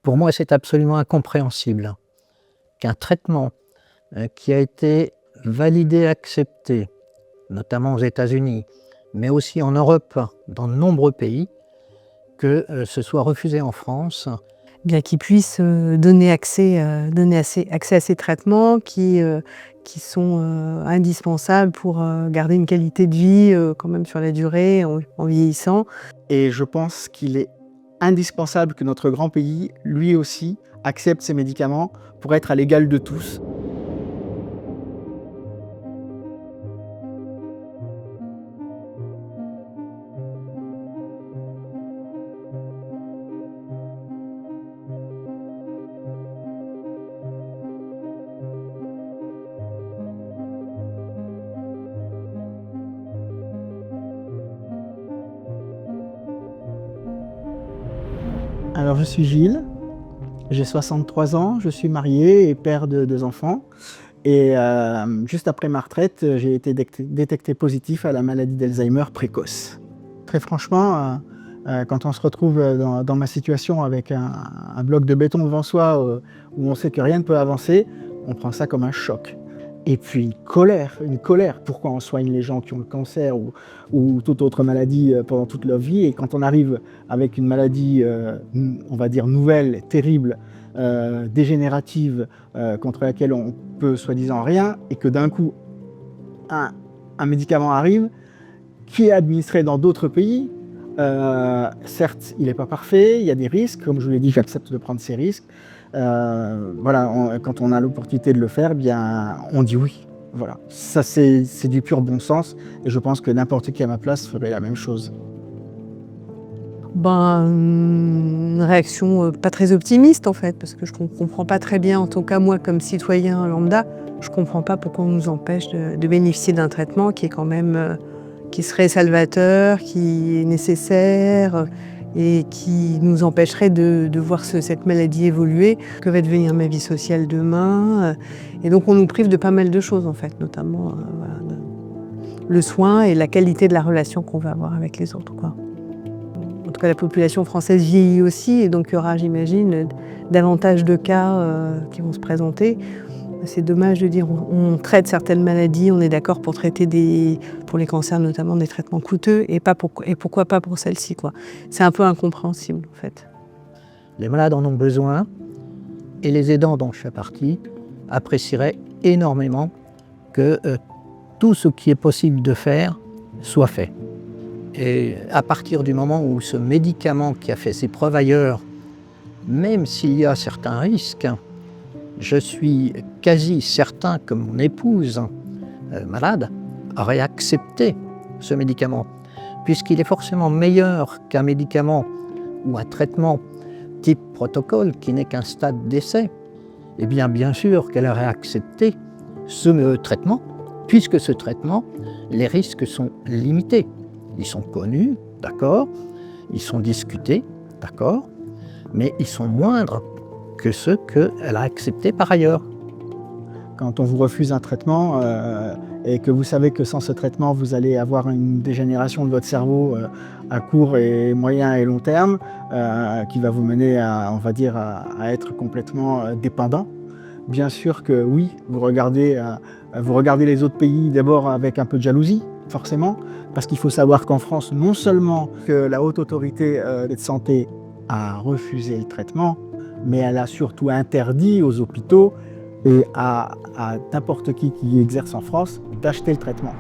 Pour moi, c'est absolument incompréhensible qu'un traitement qui a été validé, accepté, notamment aux États-Unis, mais aussi en Europe, dans de nombreux pays, que ce soit refusé en France. Bien qu'ils puissent donner accès à ces traitements qui sont indispensables pour garder une qualité de vie quand même sur la durée, en vieillissant. Et je pense qu'il est indispensable que notre grand pays, lui aussi, accepte ces médicaments pour être à l'égal de tous. Alors je suis Gilles, j'ai 63 ans, je suis marié et père de 2 enfants. Et juste après ma retraite, j'ai été détecté positif à la maladie d'Alzheimer précoce. Très franchement, quand on se retrouve dans ma situation avec un bloc de béton devant soi où on sait que rien ne peut avancer, on prend ça comme un choc. Et puis une colère. Pourquoi on soigne les gens qui ont le cancer ou toute autre maladie pendant toute leur vie, et quand on arrive avec une maladie, on va dire nouvelle, terrible, dégénérative, contre laquelle on peut soi-disant rien, et que d'un coup, un médicament arrive qui est administré dans d'autres pays. Certes, il n'est pas parfait, il y a des risques, comme je vous l'ai dit, j'accepte de prendre ces risques. Voilà, quand on a l'opportunité de le faire, eh bien, on dit oui. Voilà. Ça, c'est du pur bon sens, et je pense que n'importe qui à ma place ferait la même chose. Une réaction pas très optimiste en fait, parce que je ne comprends pas très bien, en tout cas moi comme citoyen lambda, je ne comprends pas pourquoi on nous empêche de bénéficier d'un traitement qui est quand même, qui serait salvateur, qui est nécessaire et qui nous empêcherait de voir cette maladie évoluer. Que va devenir ma vie sociale demain? Et donc on nous prive de pas mal de choses en fait, notamment voilà, le soin et la qualité de la relation qu'on va avoir avec les autres, quoi. En tout cas, la population française vieillit aussi, et donc il y aura, j'imagine, davantage de cas qui vont se présenter. C'est dommage de dire on traite certaines maladies, on est d'accord pour traiter pour les cancers notamment, des traitements coûteux, et pourquoi pas pour celle-ci, quoi. C'est un peu incompréhensible en fait. Les malades en ont besoin, et les aidants dont je fais partie apprécieraient énormément que tout ce qui est possible de faire soit fait. Et à partir du moment où ce médicament qui a fait ses preuves ailleurs, même s'il y a certains risques, je suis quasi certain que mon épouse malade aurait accepté ce médicament, puisqu'il est forcément meilleur qu'un médicament ou un traitement type protocole qui n'est qu'un stade d'essai. Eh bien sûr qu'elle aurait accepté ce traitement, puisque ce traitement, les risques sont limités. Ils sont connus, d'accord, ils sont discutés, d'accord, mais ils sont moindres que ceux qu'elle a acceptés par ailleurs. Quand on vous refuse un traitement et que vous savez que sans ce traitement, vous allez avoir une dégénération de votre cerveau à court et moyen et long terme, qui va vous mener à, on va dire, à être complètement dépendant. Bien sûr que oui, vous regardez les autres pays d'abord avec un peu de jalousie, forcément, parce qu'il faut savoir qu'en France, non seulement que la Haute Autorité de Santé a refusé le traitement, mais elle a surtout interdit aux hôpitaux et à n'importe qui exerce en France d'acheter le traitement.